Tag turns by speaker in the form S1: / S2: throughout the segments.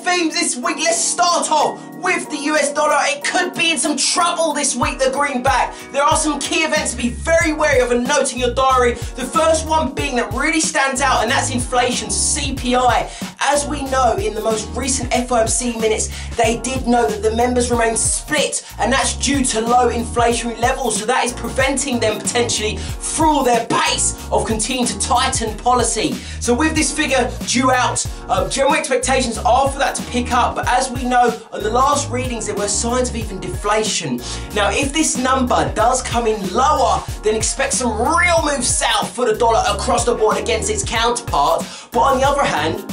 S1: themes this week. Let's start off with the US dollar. It could be in some trouble this week, the greenback. There are some key events to be very wary of and note in your diary. The first one being that really stands out, and that's inflation, CPI. As we know, in the most recent FOMC minutes, they did know that the members remain split, and that's due to low inflationary levels. So that is preventing them potentially through their pace of continuing to tighten policy. So with this figure due out, general expectations are for that to pick up. But as we know, on the last readings, there were signs of even deflation. Now, if this number does come in lower, then expect some real moves south for the dollar across the board against its counterpart. But on the other hand,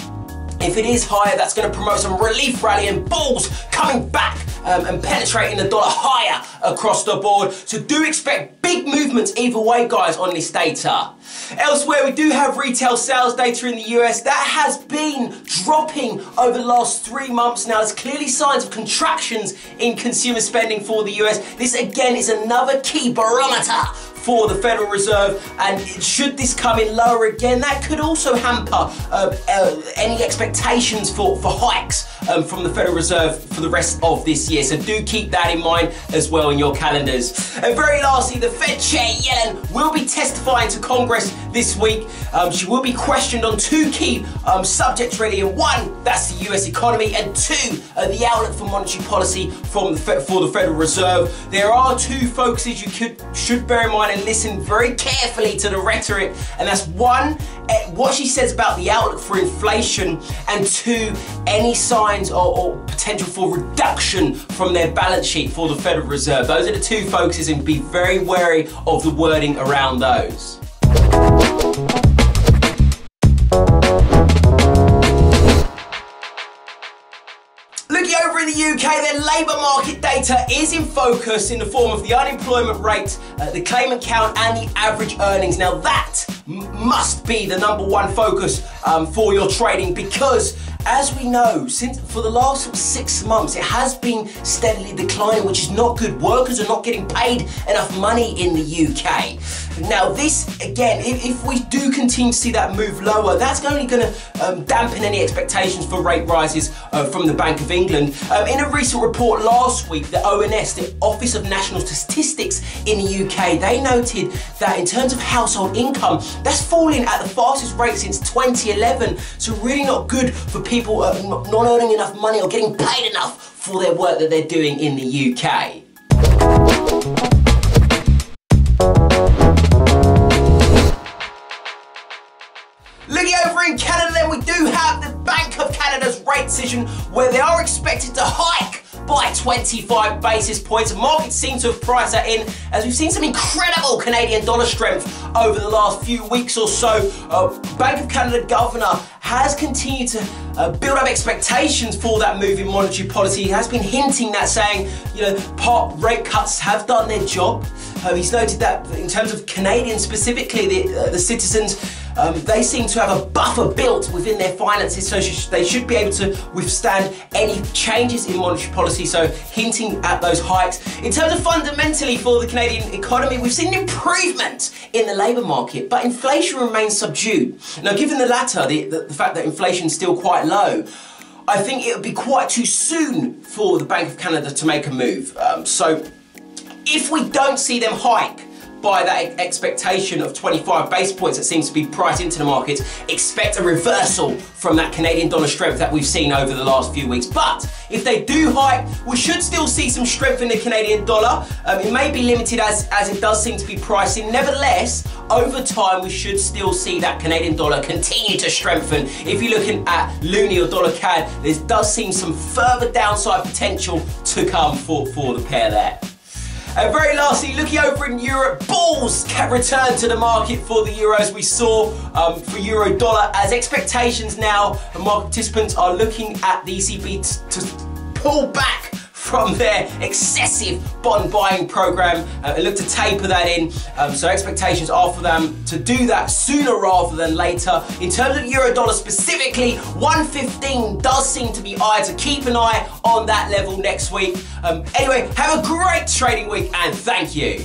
S1: if it is higher, that's going to promote some relief rally and bulls coming back and penetrating the dollar higher across the board. So do expect big movements either way, guys, on this data. Elsewhere, we do have retail sales data in the US. That has been dropping over the last 3 months now. There's clearly signs of contractions in consumer spending for the US. This, again, is another key barometer for the Federal Reserve, and should this come in lower again, that could also hamper any expectations for hikes from the Federal Reserve for the rest of this year. So do keep that in mind as well in your calendars. And very lastly, the Fed Chair Yellen will be testifying to Congress this week. She will be questioned on 2 key subjects really, and 1, that's the US economy, and 2, the outlook for monetary policy for the Federal Reserve. There are 2 focuses you should bear in mind and listen very carefully to the rhetoric, and that's 1, what she says about the outlook for inflation, and 2, any signs or potential for reduction from their balance sheet for the Federal Reserve. Those are the 2 focuses, and be very wary of the wording around those. Looking over in the UK, their labour market data is in focus in the form of the unemployment rate, the claimant count, and the average earnings. Now that must be the #1 focus for your trading, because as we know, for the last 6 months, it has been steadily declining, which is not good. Workers are not getting paid enough money in the UK. Now this, again, if we do continue to see that move lower, that's only going to dampen any expectations for rate rises from the Bank of England. In a recent report last week, the ONS, the Office of National Statistics in the UK, they noted that in terms of household income, that's falling at the fastest rate since 2011. So really not good for people not earning enough money or getting paid enough for their work that they're doing in the UK. Looking over in Canada, then, we do have the Bank of Canada's rate decision, where they are expected to hike by 25 basis points. The markets seem to have priced that in, as we've seen some incredible Canadian dollar strength over the last few weeks or so. Bank of Canada governor has continued to build up expectations for that move in monetary policy. He has been hinting that, saying, you know, part rate cuts have done their job. He's noted that in terms of Canadians specifically, the citizens, they seem to have a buffer built within their finances, so they should be able to withstand any changes in monetary policy, so hinting at those hikes. In terms of fundamentally for the Canadian economy, we've seen an improvement in the labour market, but inflation remains subdued. Now, given the latter, the fact that inflation is still quite low, I think it would be quite too soon for the Bank of Canada to make a move. So if we don't see them hike by that expectation of 25 basis points that seems to be priced into the markets, expect a reversal from that Canadian dollar strength that we've seen over the last few weeks. But if they do hike, we should still see some strength in the Canadian dollar. It may be limited as it does seem to be pricing. Nevertheless, over time, we should still see that Canadian dollar continue to strengthen. If you're looking at loonie or dollar CAD, there does seem some further downside potential to come for the pair there. And very lastly, looking over in Europe, bulls can return to the market for the euros. We saw for euro dollar, as expectations now, and market participants are looking at the ECB to pull back from their excessive bond buying program and look to taper that in. So expectations are for them to do that sooner rather than later. In terms of euro dollar specifically, 115 does seem to be eyed, so keep an eye on that level next week. Anyway, have a great trading week, and thank you.